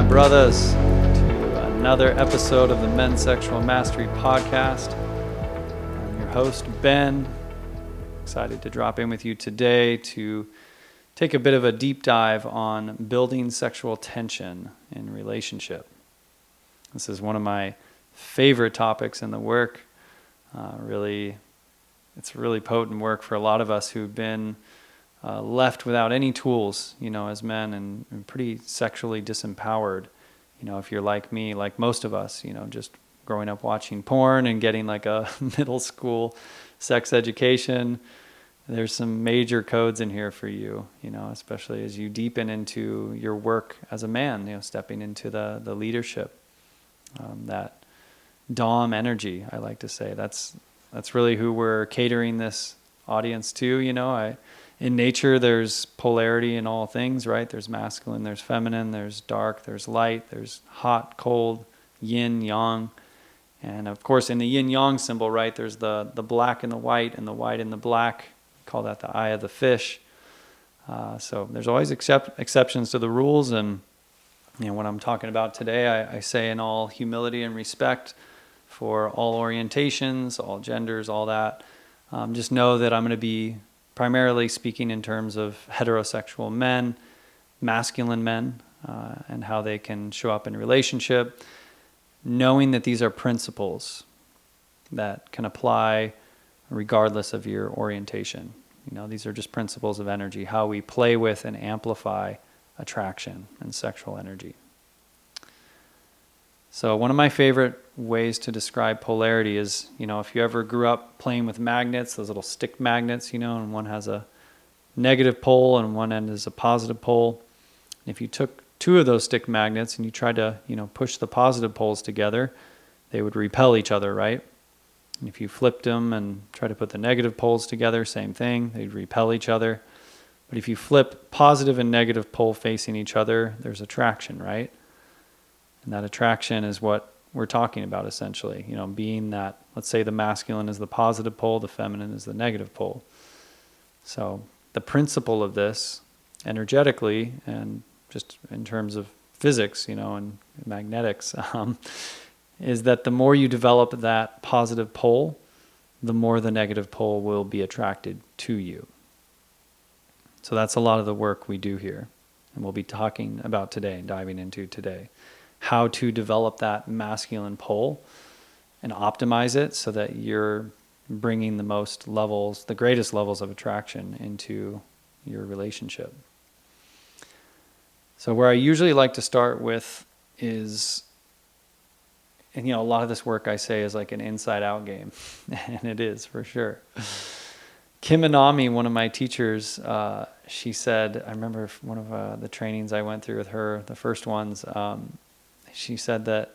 brothers, to another episode of the Men's Sexual Mastery Podcast. I'm your host, Ben. Excited to drop in with you today to take a bit of a deep dive on building sexual tension in relationship. This is one of my favorite topics in the work. It's really potent work for a lot of us who've been left without any tools, as men and pretty sexually disempowered. If you're like me, like most of us, just growing up watching porn and getting like a middle school sex education, there's some major codes in here for you, especially as you deepen into your work as a man, stepping into the leadership, that Dom energy, I like to say. That's really who we're catering this audience to. In nature, there's polarity in all things, right? There's masculine, there's feminine, there's dark, there's light, there's hot, cold, yin, yang. And of course, in the yin-yang symbol, right, there's the black and the white and the black. We call that the eye of the fish. So there's always exceptions to the rules. And what I'm talking about today, I say in all humility and respect for all orientations, all genders, all that. Just know that I'm going to be primarily speaking in terms of heterosexual men, masculine men, and how they can show up in a relationship, knowing that these are principles that can apply regardless of your orientation. These are just principles of energy, how we play with and amplify attraction and sexual energy. So one of my favorite ways to describe polarity is, if you ever grew up playing with magnets, those little stick magnets, and one has a negative pole and one end is a positive pole. And if you took two of those stick magnets and you tried to, push the positive poles together, they would repel each other, right? And if you flipped them and tried to put the negative poles together, same thing, they'd repel each other. But if you flip positive and negative pole facing each other, there's attraction, right? And that attraction is what we're talking about essentially, being that, let's say the masculine is the positive pole, the feminine is the negative pole. So the principle of this energetically and just in terms of physics, and magnetics, is that the more you develop that positive pole, the more the negative pole will be attracted to you. So that's a lot of the work we do here. And we'll be talking about today and diving into today. How to develop that masculine pole and optimize it so that you're bringing the greatest levels of attraction into your relationship. So where I usually like to start with is, and a lot of this work I say is like an inside-out game, and it is for sure. Kim Anami, one of my teachers, she said, I remember one of the trainings I went through with her, the first ones, she said that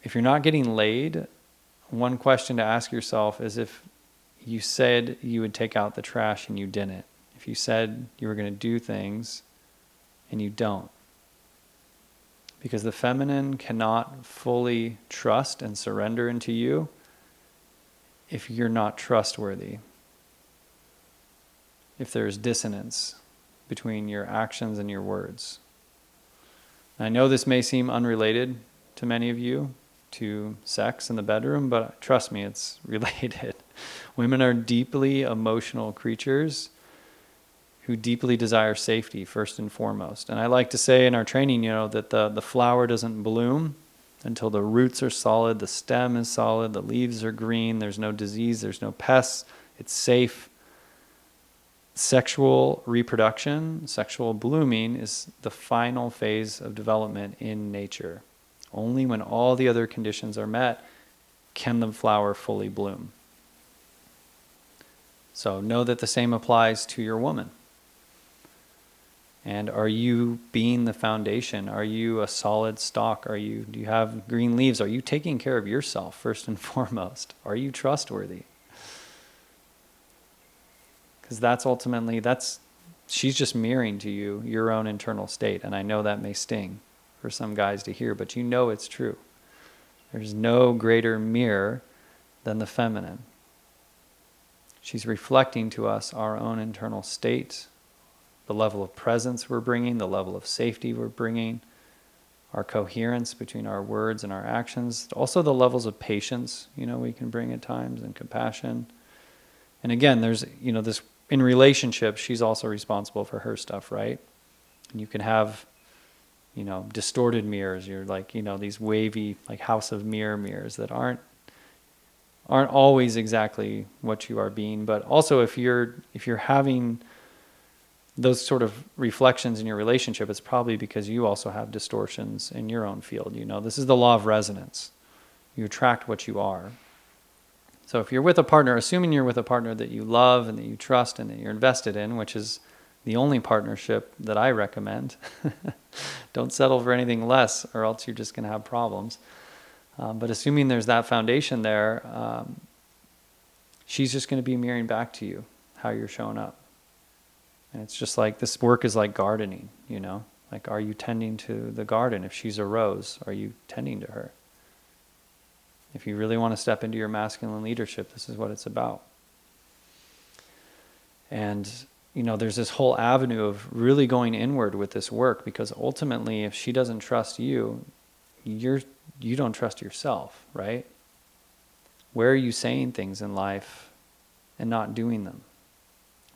if you're not getting laid, one question to ask yourself is if you said you would take out the trash and you didn't. If you said you were going to do things and you don't. Because the feminine cannot fully trust and surrender into you if you're not trustworthy. If there's dissonance between your actions and your words. I know this may seem unrelated to many of you, to sex in the bedroom, but trust me, it's related. Women are deeply emotional creatures who deeply desire safety first and foremost. And I like to say in our training, that the flower doesn't bloom until the roots are solid, the stem is solid, the leaves are green, there's no disease, there's no pests, it's safe. Sexual reproduction, sexual blooming is the final phase of development in nature. Only when all the other conditions are met can the flower fully bloom. So know that the same applies to your woman. And are you being the foundation? Are you a solid stalk? Do you have green leaves? Are you taking care of yourself first and foremost? Are you trustworthy? Because she's just mirroring to you your own internal state. And I know that may sting for some guys to hear, but it's true. There's no greater mirror than the feminine. She's reflecting to us our own internal state, the level of presence we're bringing, the level of safety we're bringing, our coherence between our words and our actions. Also the levels of patience, we can bring at times, and compassion. And again, there's, this, in relationships, she's also responsible for her stuff, right? And you can have, distorted mirrors. You're like, these wavy, like house of mirrors that aren't always exactly what you are being. But also if you're having those sort of reflections in your relationship, it's probably because you also have distortions in your own field. This is the law of resonance. You attract what you are. So if you're with a partner, assuming you're with a partner that you love and that you trust and that you're invested in, which is the only partnership that I recommend, don't settle for anything less or else you're just going to have problems. But assuming there's that foundation there, she's just going to be mirroring back to you how you're showing up. And it's just like, this work is like gardening, like, are you tending to the garden? If she's a rose, are you tending to her? If you really want to step into your masculine leadership, this is what it's about. And, there's this whole avenue of really going inward with this work, because ultimately, if she doesn't trust you, you don't trust yourself, right? Where are you saying things in life and not doing them?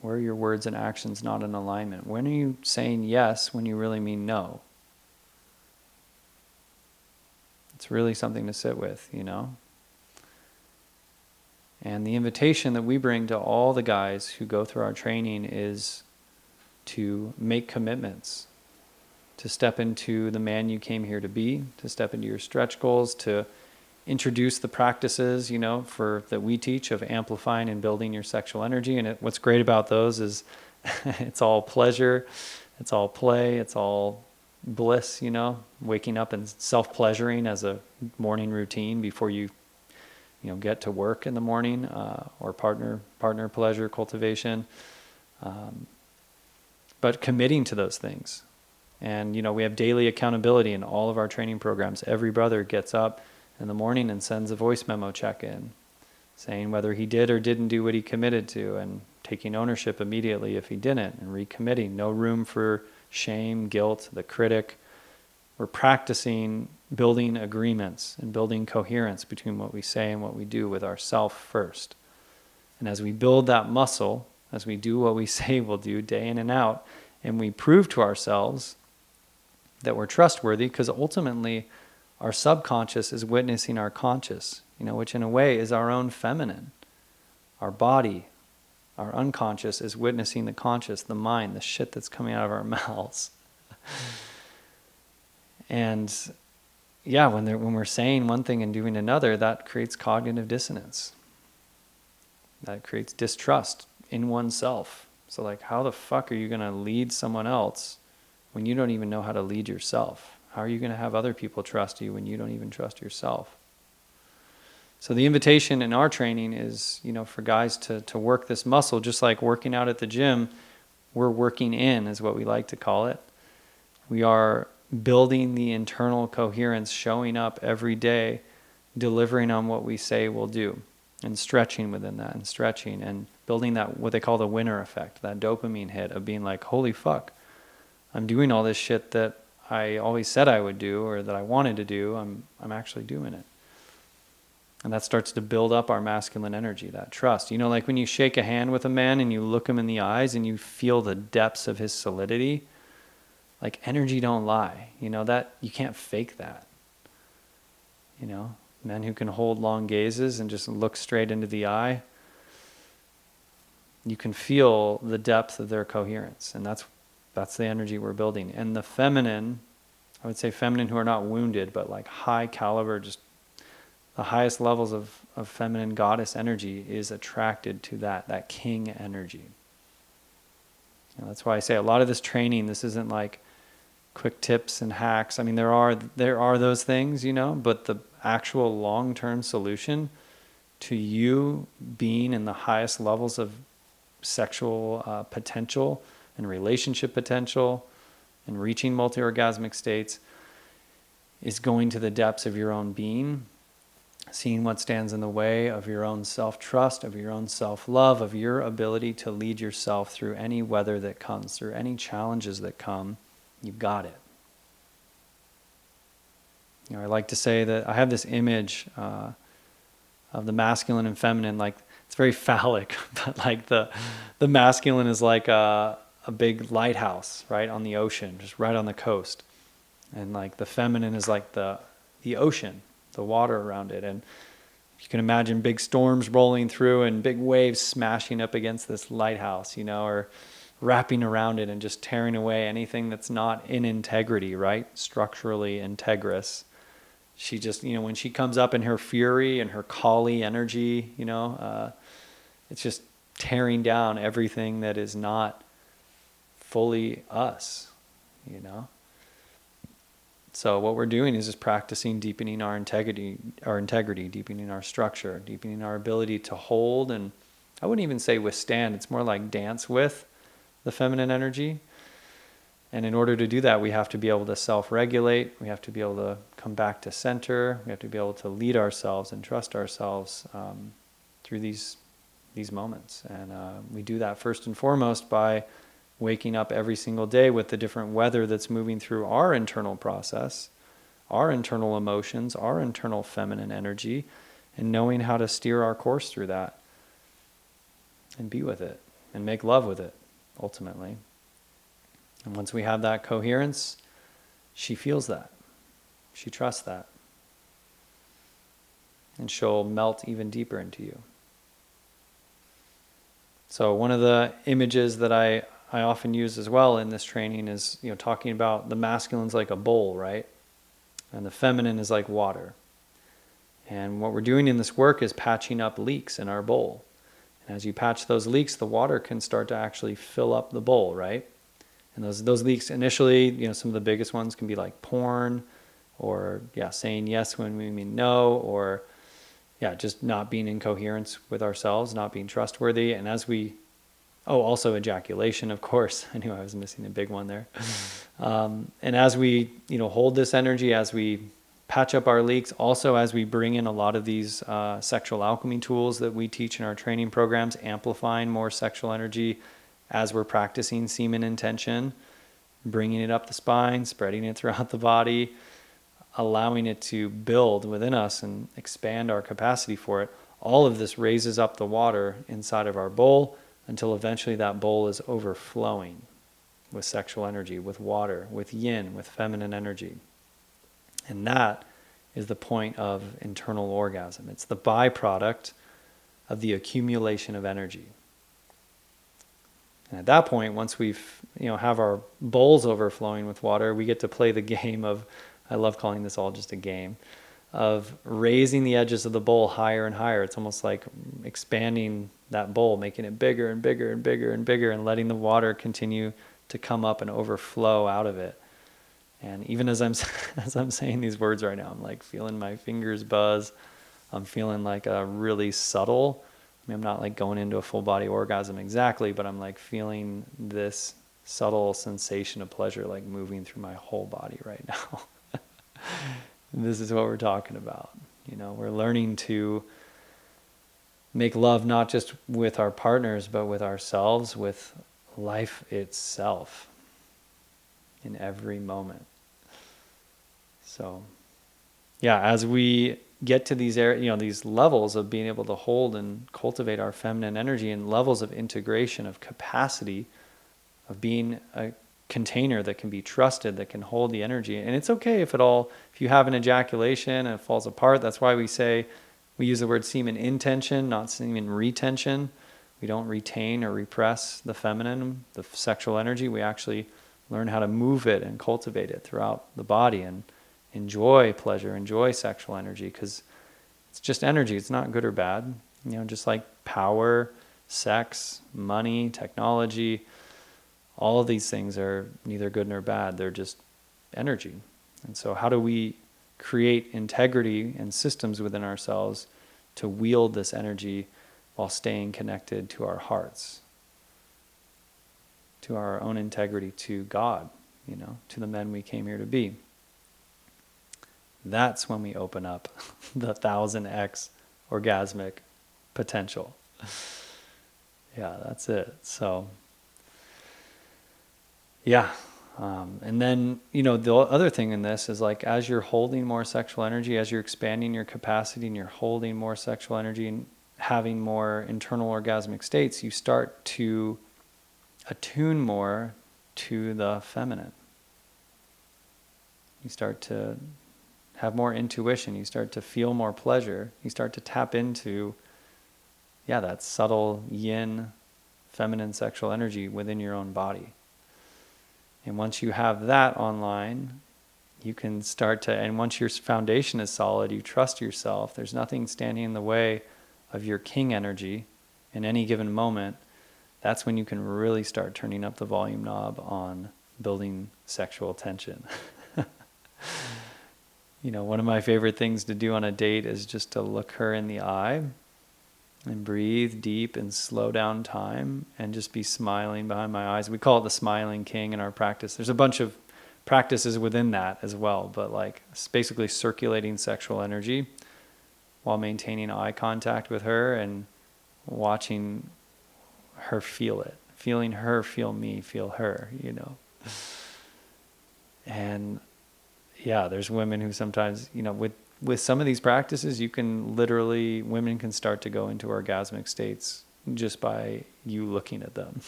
Where are your words and actions not in alignment? When are you saying yes when you really mean no? It's really something to sit with, And the invitation that we bring to all the guys who go through our training is to make commitments, to step into the man you came here to be, to step into your stretch goals, to introduce the practices, that we teach of amplifying and building your sexual energy. And what's great about those is it's all pleasure, it's all play, it's all bliss, waking up and self-pleasuring as a morning routine before you get to work in the morning, or partner pleasure cultivation. But committing to those things. And, we have daily accountability in all of our training programs. Every brother gets up in the morning and sends a voice memo check-in saying whether he did or didn't do what he committed to, and taking ownership immediately if he didn't, and recommitting. No room for shame, guilt, the critic. We're practicing building agreements and building coherence between what we say and what we do with ourself first. And as we build that muscle, as we do what we say we'll do day in and out, and we prove to ourselves that we're trustworthy, because ultimately our subconscious is witnessing our conscious, which in a way is our own feminine. Our body, our unconscious is witnessing the conscious, the mind, the shit that's coming out of our mouths. And yeah, when we're saying one thing and doing another, that creates cognitive dissonance. That creates distrust in oneself. So like, how the fuck are you going to lead someone else when you don't even know how to lead yourself? How are you going to have other people trust you when you don't even trust yourself? So the invitation in our training is, for guys to work this muscle, just like working out at the gym. We're working in, is what we like to call it. We are building the internal coherence, showing up every day, delivering on what we say we'll do, and stretching within that, and stretching, and building that, what they call the winner effect, that dopamine hit of being like, holy fuck, I'm doing all this shit that I always said I would do, or that I wanted to do. I'm actually doing it. And that starts to build up our masculine energy, that trust. Like when you shake a hand with a man and you look him in the eyes and you feel the depths of his solidity, like energy don't lie. That you can't fake that. Men who can hold long gazes and just look straight into the eye, you can feel the depth of their coherence. And that's the energy we're building. And the feminine, I would say feminine who are not wounded, but like high caliber, just the highest levels of feminine goddess energy is attracted to that king energy. That's why I say a lot of this training, this isn't like quick tips and hacks. I mean, there are those things, but the actual long-term solution to you being in the highest levels of sexual potential and relationship potential and reaching multi-orgasmic states is going to the depths of your own being, seeing what stands in the way of your own self-trust, of your own self-love, of your ability to lead yourself through any weather that comes, through any challenges that come. You've got it. I like to say that I have this image of the masculine and feminine, like it's very phallic, but like the masculine is like a big lighthouse, right, on the ocean, just right on the coast. And like the feminine is like the ocean, the water around it. And you can imagine big storms rolling through and big waves smashing up against this lighthouse, or wrapping around it and just tearing away anything that's not in integrity, right? Structurally integrous. She just, when she comes up in her fury and her Kali energy, it's just tearing down everything that is not fully us, So what we're doing is just practicing deepening our integrity, deepening our structure, deepening our ability to hold, and I wouldn't even say withstand, it's more like dance with the feminine energy. And in order to do that, we have to be able to self-regulate, we have to be able to come back to center, we have to be able to lead ourselves and trust ourselves through these moments. And we do that first and foremost by waking up every single day with the different weather that's moving through our internal process, our internal emotions, our internal feminine energy, and knowing how to steer our course through that and be with it and make love with it, ultimately. And once we have that coherence, she feels that. She trusts that. And she'll melt even deeper into you. So one of the images that I often use as well in this training is, talking about the masculine's like a bowl, right? And the feminine is like water. And what we're doing in this work is patching up leaks in our bowl. And as you patch those leaks, the water can start to actually fill up the bowl, right? And those leaks initially, some of the biggest ones can be like porn, or saying yes when we mean no, or just not being in coherence with ourselves, not being trustworthy. And as we also ejaculation, of course. I knew I was missing a big one there. And as we, hold this energy, as we patch up our leaks, also as we bring in a lot of these sexual alchemy tools that we teach in our training programs, amplifying more sexual energy as we're practicing semen intention, bringing it up the spine, spreading it throughout the body, allowing it to build within us and expand our capacity for it. All of this raises up the water inside of our bowl, until eventually that bowl is overflowing with sexual energy, with water, with yin, with feminine energy. And that is the point of internal orgasm. It's the byproduct of the accumulation of energy. And at that point, once we've have our bowls overflowing with water, we get to play the game of, I love calling this all just a game, of raising the edges of the bowl higher and higher. It's almost like expanding that bowl, making it bigger and bigger and bigger and bigger, and letting the water continue to come up and overflow out of it. And even as I'm saying these words right now, I'm like feeling my fingers buzz. I'm feeling like a really subtle, I'm not like going into a full body orgasm exactly, but I'm like feeling this subtle sensation of pleasure like moving through my whole body right now. This is what we're talking about. We're learning to make love not just with our partners, but with ourselves, with life itself in every moment. So, as we get to these these levels of being able to hold and cultivate our feminine energy, and levels of integration, of capacity, of being a container that can be trusted, that can hold the energy. And it's okay if you have an ejaculation and it falls apart. That's why we use the word semen intention, not semen retention. We don't retain or repress the feminine, the sexual energy. We actually learn how to move it and cultivate it throughout the body and enjoy pleasure, enjoy sexual energy, because it's just energy. It's not good or bad. Just like power, sex, money, technology, all of these things are neither good nor bad. They're just energy. And so how do we create integrity and systems within ourselves to wield this energy while staying connected to our hearts, to our own integrity, to God, to the men we came here to be? That's when we open up the 1000x orgasmic potential. That's it. So, And then, the other thing in this is like, as you're holding more sexual energy, as you're expanding your capacity and you're holding more sexual energy and having more internal orgasmic states, you start to attune more to the feminine. You start to have more intuition. You start to feel more pleasure. You start to tap into, that subtle yin, feminine sexual energy within your own body. And once you have that online, you can start to, and once your foundation is solid, you trust yourself, there's nothing standing in the way of your king energy in any given moment. That's when you can really start turning up the volume knob on building sexual tension. One of my favorite things to do on a date is just to look her in the eye and breathe deep and slow down time and just be smiling behind my eyes. We call it the smiling king in our practice. There's a bunch of practices within that as well, but like it's basically circulating sexual energy while maintaining eye contact with her and watching her feel it, feeling her feel me, feel her, And there's women who sometimes, with some of these practices, you can literally, women can start to go into orgasmic states just by you looking at them.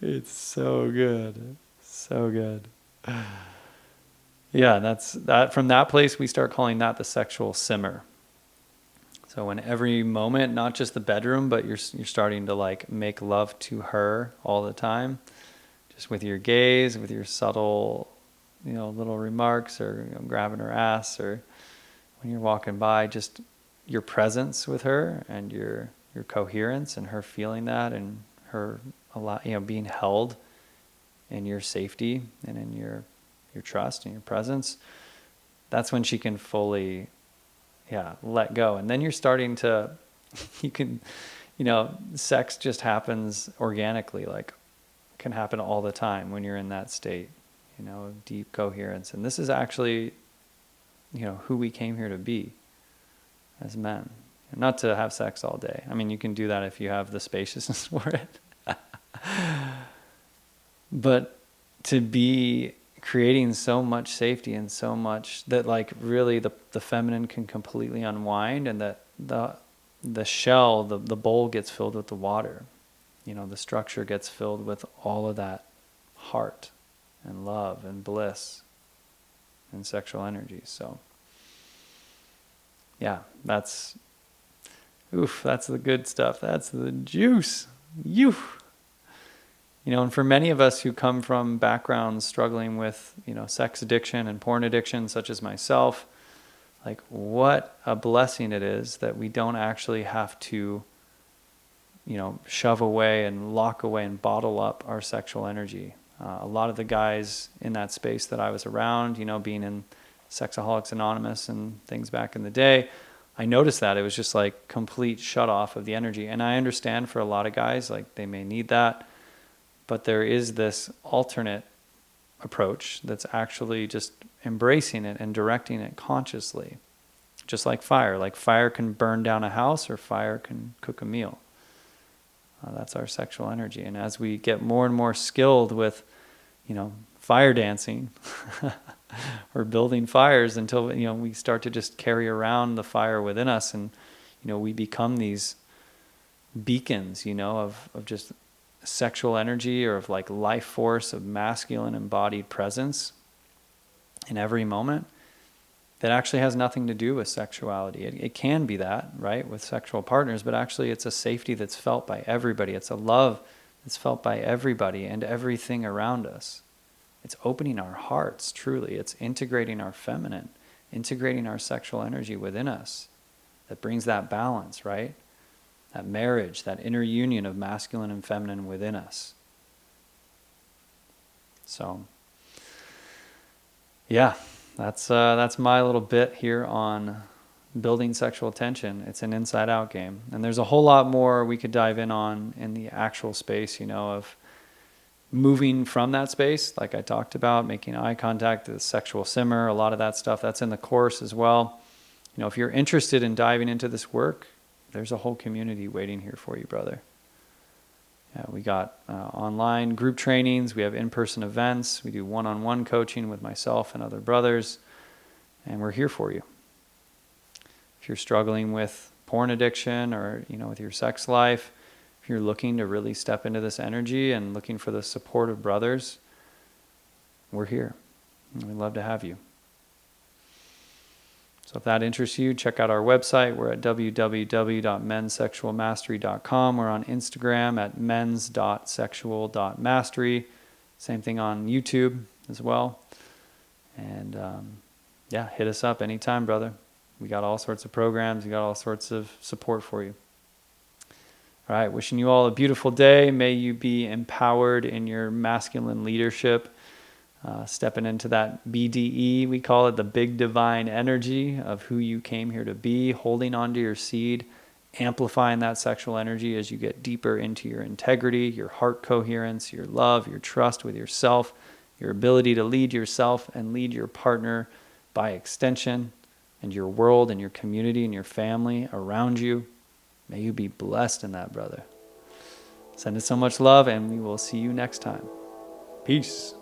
It's so good. So good. That's that. From that place, we start calling that the sexual simmer. So in every moment, not just the bedroom, but you're starting to like make love to her all the time, just with your gaze, with your subtle, little remarks, or grabbing her ass, or when you're walking by, just your presence with her and your coherence and her feeling that and her being held in your safety and in your trust and your presence. That's when she can fully let go. And then you're starting to, you can, sex just happens organically, like can happen all the time when you're in that state, of deep coherence. And this is actually, who we came here to be as men. Not to have sex all day. I mean, you can do that if you have the spaciousness for it. But to be creating so much safety and so much that like really the feminine can completely unwind, and that the shell, the bowl gets filled with the water. The structure gets filled with all of that heart and love and bliss and sexual energy. So that's the good stuff. That's the juice. And for many of us who come from backgrounds struggling with, sex addiction and porn addiction, such as myself, like what a blessing it is that we don't actually have to, shove away and lock away and bottle up our sexual energy. A lot of the guys in that space that I was around, being in Sexaholics Anonymous and things back in the day, I noticed that it was just like complete shut off of the energy. And I understand for a lot of guys, like they may need that. But there is this alternate approach that's actually just embracing it and directing it consciously. Just like fire. Like fire can burn down a house or fire can cook a meal. That's our sexual energy. And as we get more and more skilled with, fire dancing or building fires until, we start to just carry around the fire within us, and, we become these beacons, of just sexual energy, or of like life force of masculine embodied presence in every moment that actually has nothing to do with sexuality. It can be that, right, with sexual partners, but actually it's a safety that's felt by everybody. It's a love that's felt by everybody and everything around us. It's opening our hearts, truly. It's integrating our feminine, integrating our sexual energy within us that brings that balance, right? That marriage, that inner union of masculine and feminine within us. So, that's my little bit here on building sexual tension. It's an inside-out game. And there's a whole lot more we could dive in on in the actual space, of moving from that space, like I talked about, making eye contact, the sexual simmer, a lot of that stuff, that's in the course as well. If you're interested in diving into this work, there's a whole community waiting here for you, brother. We got online group trainings. We have in-person events. We do one-on-one coaching with myself and other brothers. And we're here for you. If you're struggling with porn addiction or, with your sex life, if you're looking to really step into this energy and looking for the support of brothers, we're here. And we'd love to have you. So if that interests you, check out our website. We're at www.menssexualmastery.com. We're on Instagram at mens.sexual.mastery. Same thing on YouTube as well. And hit us up anytime, brother. We got all sorts of programs. We got all sorts of support for you. All right, wishing you all a beautiful day. May you be empowered in your masculine leadership. Stepping into that BDE, we call it the big divine energy of who you came here to be, holding onto your seed, amplifying that sexual energy as you get deeper into your integrity, your heart coherence, your love, your trust with yourself, your ability to lead yourself and lead your partner by extension, and your world and your community and your family around you. May you be blessed in that, brother. Send us so much love, and we will see you next time. Peace.